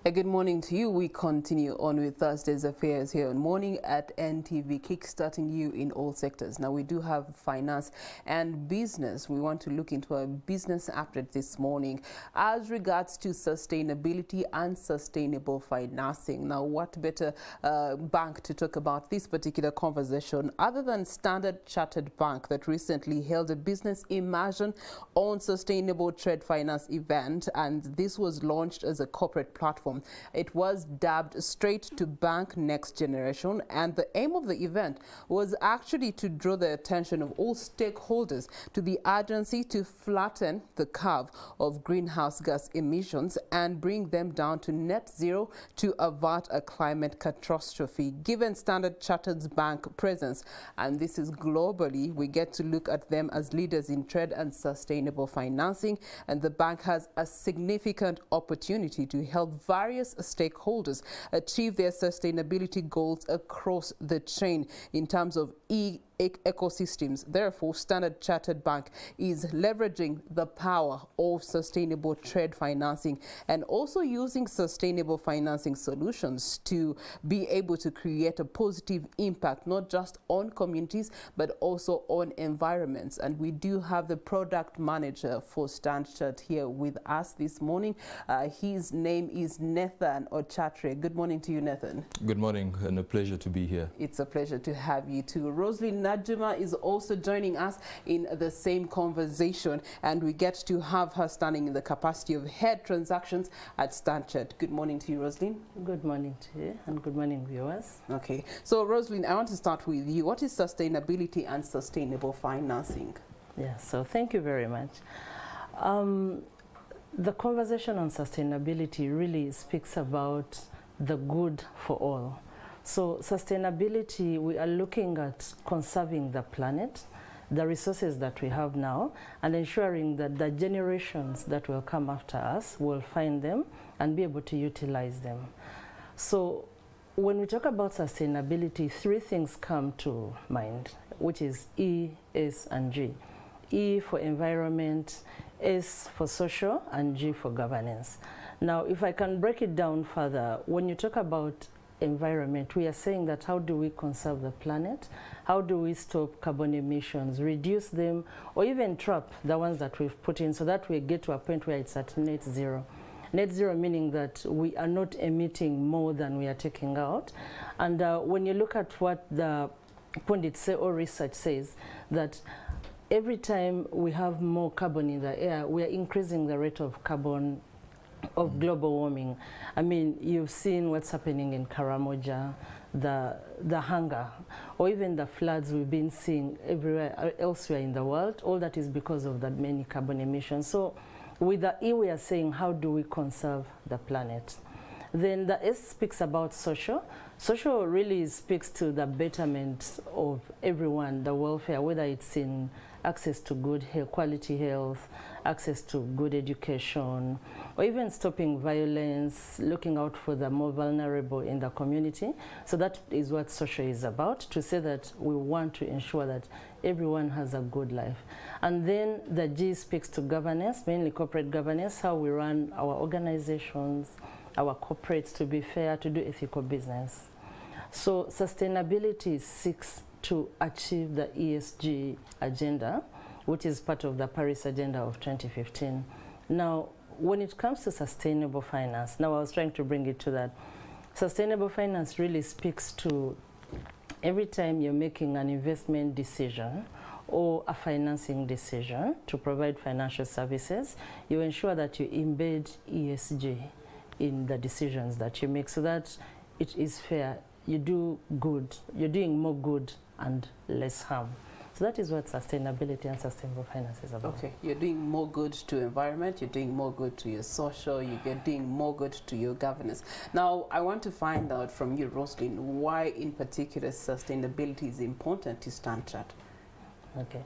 A good morning to you. We continue on with Thursday's affairs here on Morning at NTV, kickstarting you in all sectors. Now, we do have finance and business. We want to look into a business update this morning as regards to sustainability and sustainable financing. Now, what better bank to talk about this particular conversation other than Standard Chartered Bank, that recently held a business immersion on sustainable trade finance event, and this was launched as a corporate platform. It was dubbed Straight to Bank Next Generation, and the aim of the event was actually to draw the attention of all stakeholders to the urgency to flatten the curve of greenhouse gas emissions and bring them down to net zero to avert a climate catastrophe. Given Standard Chartered Bank presence, and this is globally, we get to look at them as leaders in trade and sustainable financing, and the bank has a significant opportunity to help various stakeholders achieve their sustainability goals across the chain in terms of ecosystems. Therefore, Standard Chartered Bank is leveraging the power of sustainable trade financing and also using sustainable financing solutions to be able to create a positive impact, not just on communities, but also on environments. And we do have the product manager for Standard here with us this morning. His name is Nathan Ochatre. Good morning to you, Nathan. Good morning, and a pleasure to be here. It's a pleasure to have you too. Roslyn Najuma is also joining us in the same conversation, and we get to have her standing in the capacity of head transactions at Standard. Good morning to you, Roslyn. Good morning to you, and good morning, viewers. Okay, so Roslyn, I want to start with you. What is sustainability and sustainable financing? Yeah, so thank you very much. The conversation on sustainability really speaks about the good for all. So sustainability, we are looking at conserving the planet, the resources that we have now, and ensuring that the generations that will come after us will find them and be able to utilize them. So when we talk about sustainability, three things come to mind, which is E, S, and G. E for environment, S for social, and G for governance. Now, if I can break it down further, when you talk about environment, we are saying that how do we conserve the planet? How do we stop carbon emissions, reduce them, or even trap the ones that we've put in, so that we get to a point where it's at net zero. Net zero meaning that we are not emitting more than we are taking out. And when you look at what the pundits say or research says, that every time we have more carbon in the air, we are increasing the rate of carbon of global warming. I mean, you've seen what's happening in Karamoja, the hunger, or even the floods we've been seeing everywhere elsewhere in the world. All that is because of that many carbon emissions. So with the E, we are saying, how do we conserve the planet? Then the S speaks about social. Social really speaks to the betterment of everyone, the welfare, whether it's in access to good health, quality health, access to good education, or even stopping violence, looking out for the more vulnerable in the community. So that is what social is about, to say that we want to ensure that everyone has a good life. And then the G speaks to governance, mainly corporate governance, how we run our organizations, our corporates, to be fair, to do ethical business. So sustainability seeks to achieve the ESG agenda, which is part of the Paris Agenda of 2015. Now, when it comes to sustainable finance, now I was trying to bring it to that. Sustainable finance really speaks to every time you're making an investment decision or a financing decision to provide financial services, you ensure that you embed ESG in the decisions that you make, so that it is fair. You do good, you're doing more good and less harm. So that is what sustainability and sustainable finance is about. Okay, you're doing more good to environment, you're doing more good to your social, you're doing more good to your governance. Now, I want to find out from you, Roslyn, why in particular sustainability is important to Standard. Okay,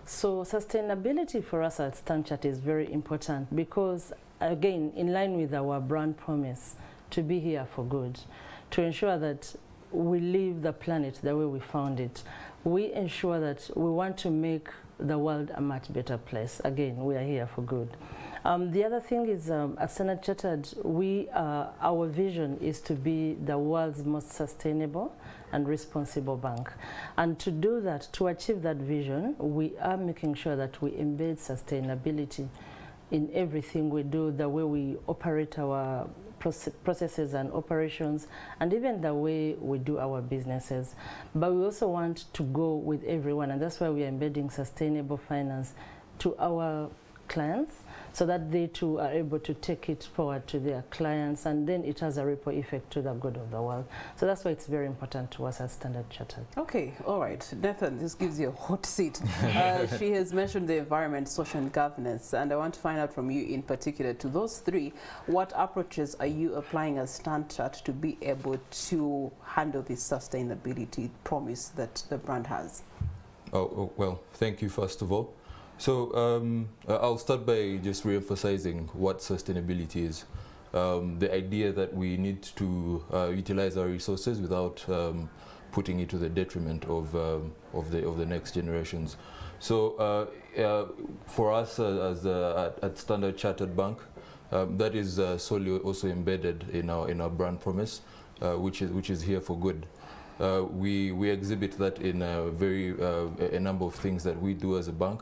so sustainability for us at Standard is very important because, again, in line with our brand promise, to be here for good, to ensure that we leave the planet the way we found it. We ensure that we want to make the world a much better place. Again, we are here for good. The other thing is, at Standard Chartered, our vision is to be the world's most sustainable and responsible bank. And to do that, to achieve that vision, we are making sure that we embed sustainability in everything we do, the way we operate our processes and operations, and even the way we do our businesses. But we also want to go with everyone, and that's why we are embedding sustainable finance to our clients, so that they too are able to take it forward to their clients, and then it has a ripple effect to the good of the world. So that's why it's very important to us as Standard Chartered. Okay, all right. Nathan, this gives you a hot seat. She has mentioned the environment, social and governance, and I want to find out from you in particular, to those three, what approaches are you applying as Standard Chartered to be able to handle this sustainability promise that the brand has? Well, thank you first of all. So I'll start by just re-emphasizing what sustainability is. The idea that we need to utilize our resources without putting it to the detriment of the next generations. So for us at Standard Chartered Bank, that is solely also embedded in our brand promise, which is here for good. We exhibit that in a number of things that we do as a bank.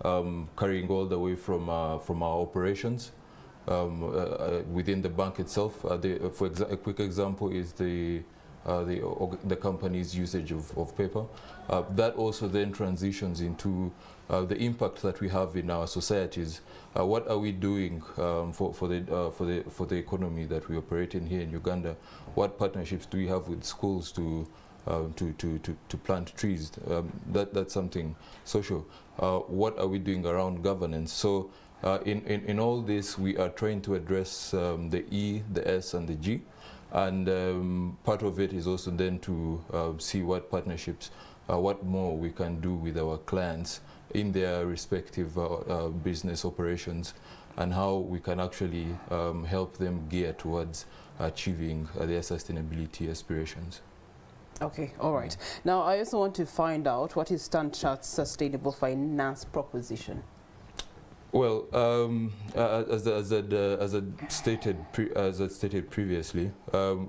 Carrying all the way from our operations within the bank itself. A quick example is the company's usage of paper. That also then transitions into the impact that we have in our societies. What are we doing for the economy that we operate in here in Uganda? What partnerships do we have with schools to plant trees? That's something social. What are we doing around governance? So in all this, we are trying to address the E, the S, and the G. And part of it is also then to see what partnerships, what more we can do with our clients in their respective business operations, and how we can actually help them gear towards achieving their sustainability aspirations. Okay, all right. Now, I also want to find out, what is Standard Chartered's sustainable finance proposition? Well, as I stated previously,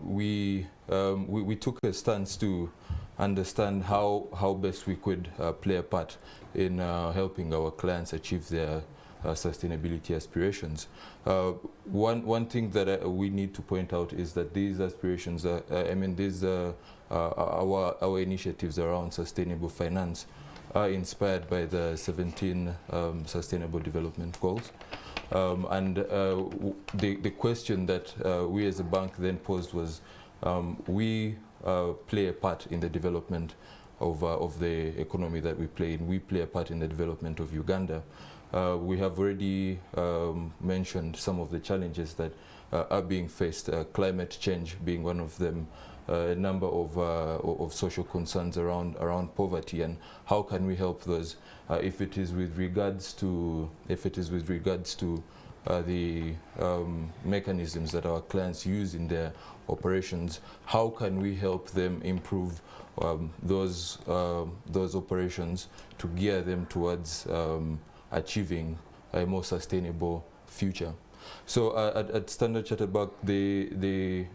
we took a stance to understand how best we could play a part in helping our clients achieve their sustainability aspirations. One thing that we need to point out is that these aspirations, our initiatives around sustainable finance are inspired by the 17 Sustainable Development Goals. And the question that we as a bank then posed was, we play a part in the development of the economy that we play in. We play a part in the development of Uganda. We have already mentioned some of the challenges that are being faced, climate change being one of them, a number of social concerns around poverty, and how can we help those? If it is with regards to the mechanisms that our clients use in their operations, how can we help them improve those operations to gear them towards achieving a more sustainable future? So at Standard Chartered Bank, the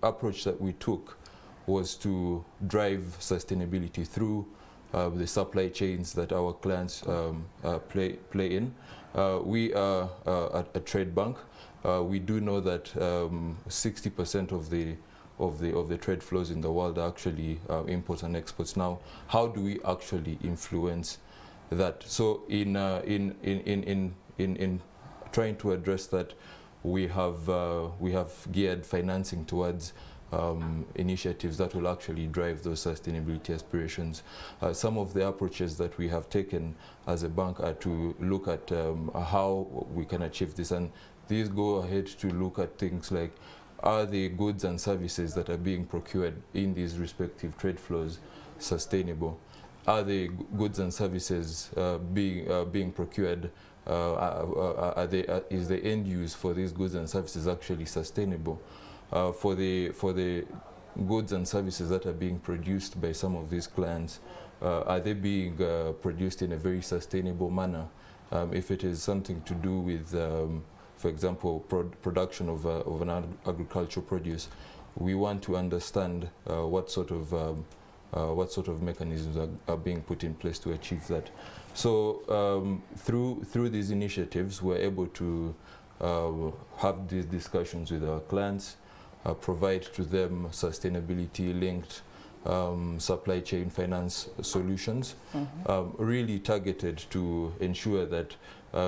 approach that we took was to drive sustainability through the supply chains that our clients play in. We are a trade bank. We do know that 60% of the trade flows in the world are actually imports and exports. Now, how do we actually influence that? So in trying to address that, we have geared financing towards initiatives that will actually drive those sustainability aspirations. Some of the approaches that we have taken as a bank are to look at how we can achieve this, and these go ahead to look at things like, are the goods and services that are being procured in these respective trade flows sustainable? Are the goods and services being procured, is the end use for these goods and services actually sustainable? For the goods and services that are being produced by some of these clients, are they being produced in a very sustainable manner? if it is something to do with, for example, production of an agricultural produce, we want to understand what sort of mechanisms are being put in place to achieve that. So through these initiatives, we're able to have these discussions with our clients, provide to them sustainability-linked supply chain finance solutions, really targeted to ensure that,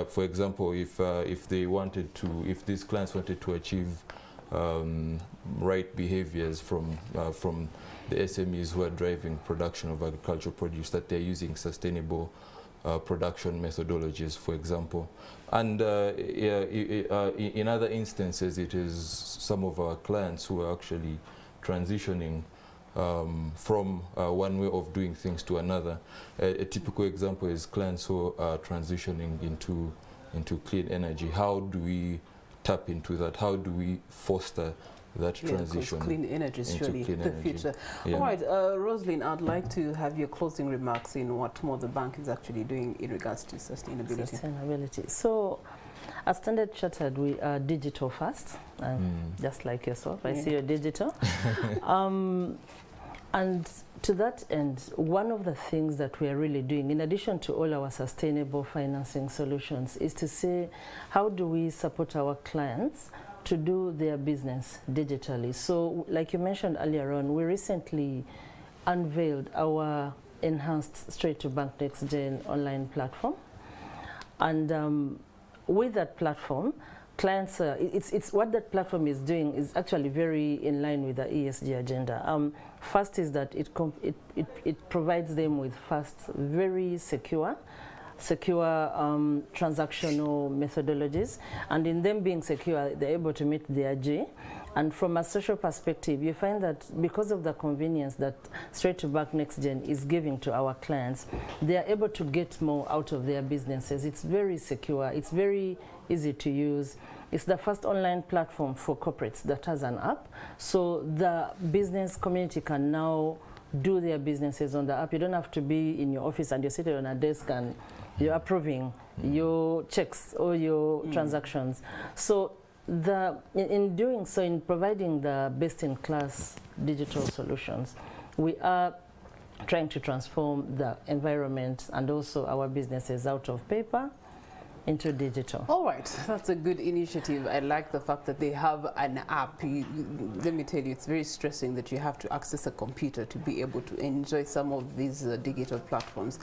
for example, if these clients wanted to achieve right behaviors from the SMEs who are driving production of agricultural produce, that they're using sustainable production methodologies, for example. And in other instances, it is some of our clients who are actually transitioning from one way of doing things to another. A typical example is clients who are transitioning into clean energy. How do we tap into that? How do we foster that transition? Clean energy is surely the future. Yeah. All right, Rosalind, I'd like to have your closing remarks in what more the bank is actually doing in regards to sustainability. So, at Standard Chartered, we are digital first, just like yourself. I see you're digital. And to that end, one of the things that we are really doing, in addition to all our sustainable financing solutions, is to say, how do we support our clients to do their business digitally? So, like you mentioned earlier on, we recently unveiled our enhanced straight-to-bank next-gen online platform. And with that platform, clients, it's what that platform is doing is actually very in line with the ESG agenda. First is that it provides them with very secure transactional methodologies, and in them being secure, they're able to meet their G. And from a social perspective, you find that because of the convenience that straight-to-bank next-gen is giving to our clients, they are able to get more out of their businesses. It's very secure. It's very easy to use. It's the first online platform for corporates that has an app. So the business community can now do their businesses on the app. You don't have to be in your office and you're sitting on a desk and you're approving your checks or your transactions. So in doing so, in providing the best-in-class digital solutions, we are trying to transform the environment and also our businesses out of paper into digital. All right, that's a good initiative. I like the fact that they have an app. Let me tell you, it's very stressing that you have to access a computer to be able to enjoy some of these digital platforms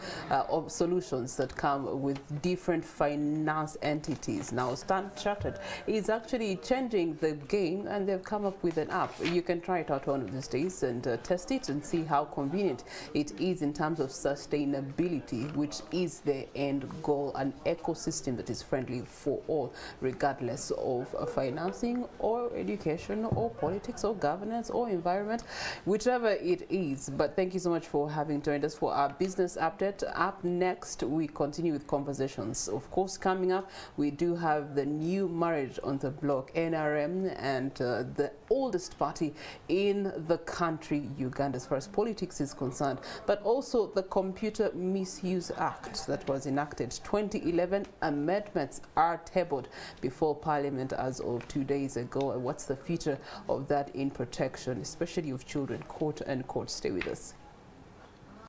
or solutions that come with different finance entities. Now, Standard Chartered is actually changing the game, and they've come up with an app. You can try it out one of these days and test it and see how convenient it is in terms of sustainability, which is the end goal, an ecosystem that is friendly for all, regardless of financing or education or politics or governance or environment, whichever it is. But thank you so much for having joined us for our business update. Up next, we continue with conversations. Of course, coming up, we do have the new marriage on the block, NRM, and the oldest party in the country, Uganda, as far as politics is concerned, but also the Computer Misuse Act that was enacted 2011. Amendments are tabled before Parliament as of 2 days ago. What's the future of that in protection, especially of children? Court. Stay with us.